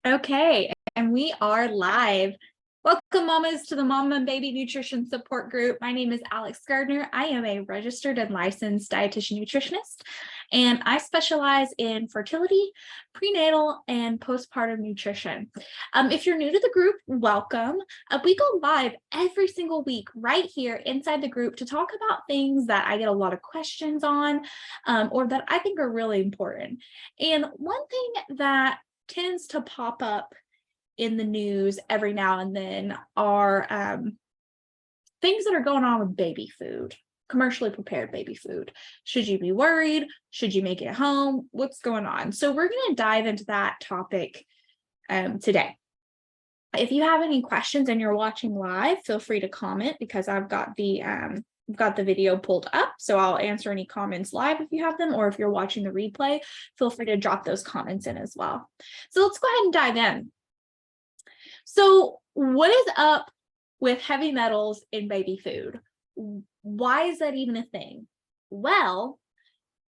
Okay, and we are live. Welcome, mamas, to the Mama and Baby Nutrition Support Group. My name is Alex Gardner. I am a registered and licensed dietitian nutritionist, and I specialize in fertility, prenatal, and postpartum nutrition. If you're new to the group, welcome. We go live every single week right here inside the group to talk about things that I get a lot of questions on, or that I think are really important. And one thing that tends to pop up in the news every now and then are things that are going on with baby food, commercially prepared baby food. Should you be worried? Should you make it at home? What's going on? So we're going to dive into that topic today. If you have any questions and you're watching live, feel free to comment because I've got the video pulled up, so I'll answer any comments live if you have them, or if you're watching the replay, feel free to drop those comments in as well. So let's go ahead and dive in. So what is up with heavy metals in baby food? Why is that even a thing? Well,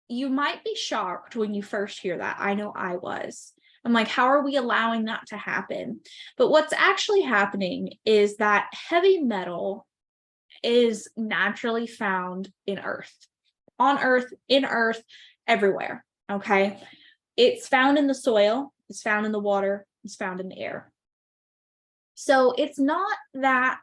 you might be shocked when you first hear that. I know I was. I'm like, how are we allowing that to happen? But what's actually happening is that heavy metal is naturally found in Earth, on Earth, in Earth, everywhere, okay? It's found in the soil, it's found in the water, it's found in the air. So it's not that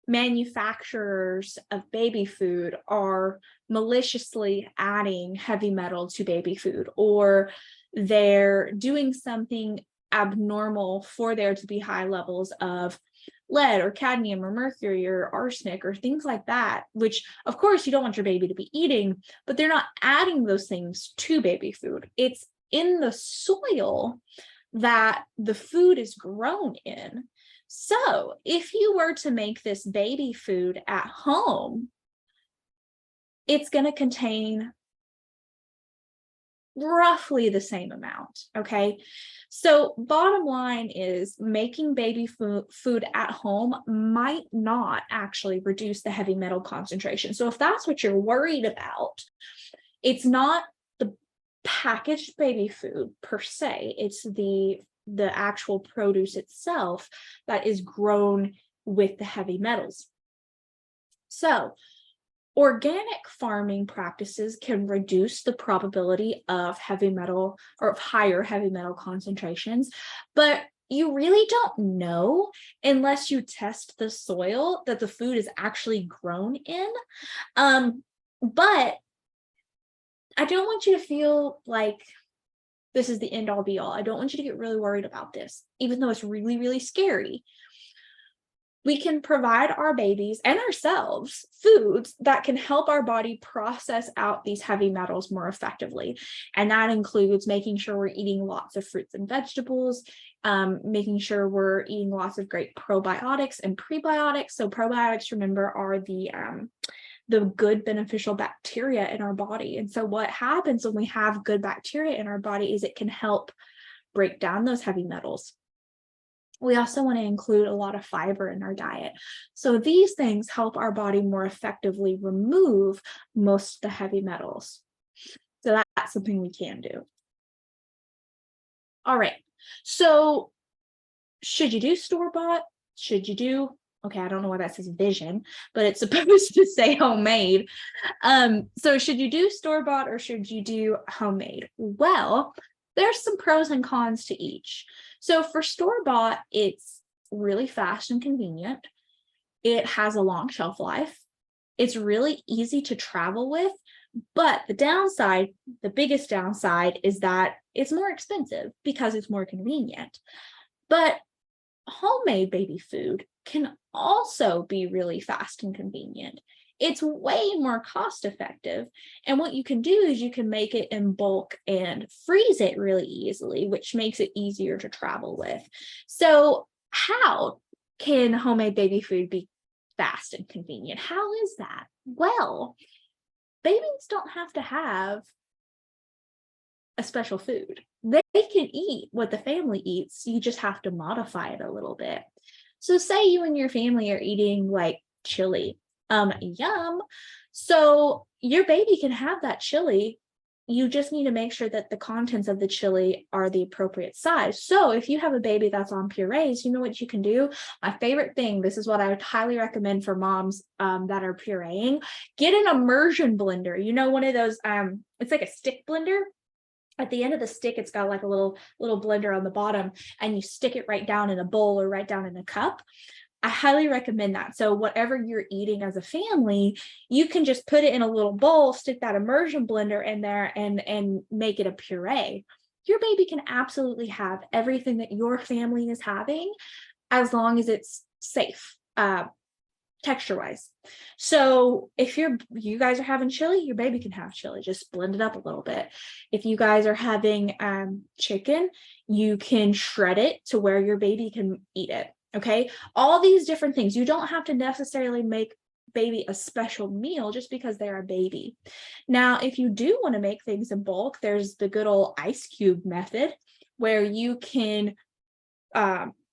manufacturers of baby food are maliciously adding heavy metal to baby food, or they're doing something abnormal for there to be high levels of lead or cadmium or mercury or arsenic or things like that, which of course you don't want your baby to be eating, but they're not adding those things to baby food. It's in the soil that the food is grown in. So if you were to make this baby food at home, it's going to contain roughly the same amount, okay? So bottom line is making baby food at home might not actually reduce the heavy metal concentration. So if that's what you're worried about, it's not the packaged baby food per se, it's the actual produce itself that is grown with the heavy metals. So organic farming practices can reduce the probability of heavy metal or of higher heavy metal concentrations, but you really don't know unless you test the soil that the food is actually grown in. But I don't want you to feel like this is the end all be all. I don't want you to get really worried about this, even though it's really, really scary. We can provide our babies and ourselves foods that can help our body process out these heavy metals more effectively. And that includes making sure we're eating lots of fruits and vegetables, making sure we're eating lots of great probiotics and prebiotics. So probiotics, remember, are the good beneficial bacteria in our body. And so what happens when we have good bacteria in our body is it can help break down those heavy metals. We also want to include a lot of fiber in our diet. So these things help our body more effectively remove most of the heavy metals. So that's something we can do. All right. So should you do store-bought? Should you do, okay, I don't know why that says vision, but it's supposed to say homemade. So should you do store-bought or should you do homemade? Well, there's some pros and cons to each. So for store-bought, it's really fast and convenient. It has a long shelf life. It's really easy to travel with, but the biggest downside is that it's more expensive because it's more convenient. But homemade baby food can also be really fast and convenient. It's way more cost effective. And what you can do is you can make it in bulk and freeze it really easily, which makes it easier to travel with. So how can homemade baby food be fast and convenient? How is that? Well, babies don't have to have a special food. They can eat what the family eats. You just have to modify it a little bit. So say you and your family are eating like chili. Yum. So your baby can have that chili you just need to make sure that the contents of the chili are the appropriate size. So if you have a baby that's on purees, you know what you can do? My favorite thing, this is what I would highly recommend for moms that are pureeing, get an immersion blender. You know, one of those, it's like a stick blender. At the end of the stick, it's got like a little blender on the bottom, and you stick it right down in a bowl or right down in a cup. I highly recommend that. So whatever you're eating as a family, you can just put it in a little bowl, stick that immersion blender in there, and make it a puree. Your baby can absolutely have everything that your family is having, as long as it's safe, texture-wise. So if you guys are having chili, your baby can have chili. Just blend it up a little bit. If you guys are having chicken, you can shred it to where your baby can eat it. Okay, all these different things. You don't have to necessarily make baby a special meal just because they're a baby. Now, if you do want to make things in bulk, there's the good old ice cube method, where you can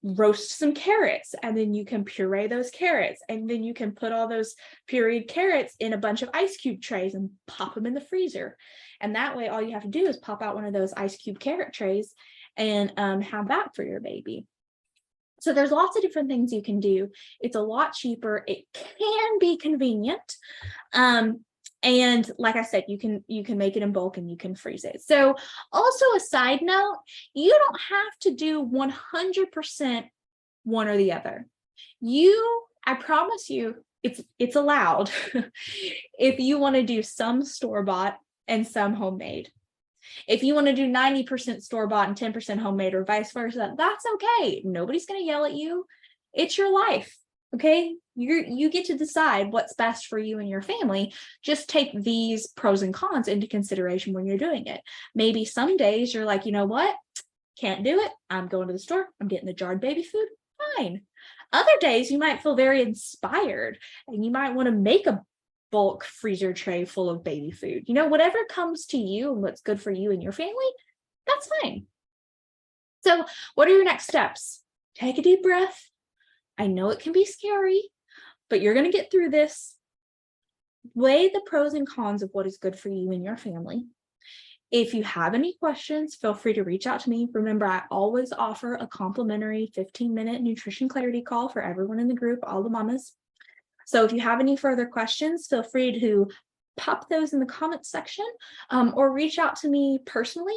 roast some carrots, and then you can puree those carrots, and then you can put all those pureed carrots in a bunch of ice cube trays and pop them in the freezer. And that way, all you have to do is pop out one of those ice cube carrot trays and have that for your baby. So there's lots of different things you can do. It's a lot cheaper. It can be convenient. And like I said, you can make it in bulk and you can freeze it. So also a side note, you don't have to do 100% one or the other. I promise you, it's allowed if you want to do some store-bought and some homemade. If you want to do 90% store-bought and 10% homemade, or vice versa, that's okay. Nobody's going to yell at you. It's your life. Okay. You get to decide what's best for you and your family. Just take these pros and cons into consideration when you're doing it. Maybe some days you're like, you know what? Can't do it. I'm going to the store. I'm getting the jarred baby food. Fine. Other days you might feel very inspired and you might want to make a bulk freezer tray full of baby food. You know, whatever comes to you and what's good for you and your family, that's fine. So what are your next steps? Take a deep breath. I know it can be scary, but you're going to get through this. Weigh the pros and cons of what is good for you and your family. If you have any questions, feel free to reach out to me. Remember, I always offer a complimentary 15-minute nutrition clarity call for everyone in the group, all the mamas. So if you have any further questions, feel free to pop those in the comments section, or reach out to me personally.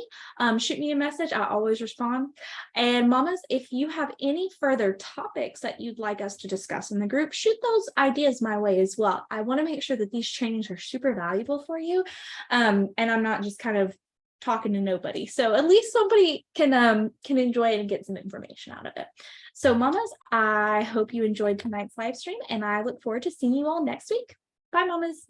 Shoot me a message. I always respond. And mamas, if you have any further topics that you'd like us to discuss in the group, shoot those ideas my way as well. I want to make sure that these trainings are super valuable for you. And I'm not just kind of talking to nobody. So at least somebody can enjoy it and get some information out of it. So mamas, I hope you enjoyed tonight's live stream, and I look forward to seeing you all next week. Bye, mamas.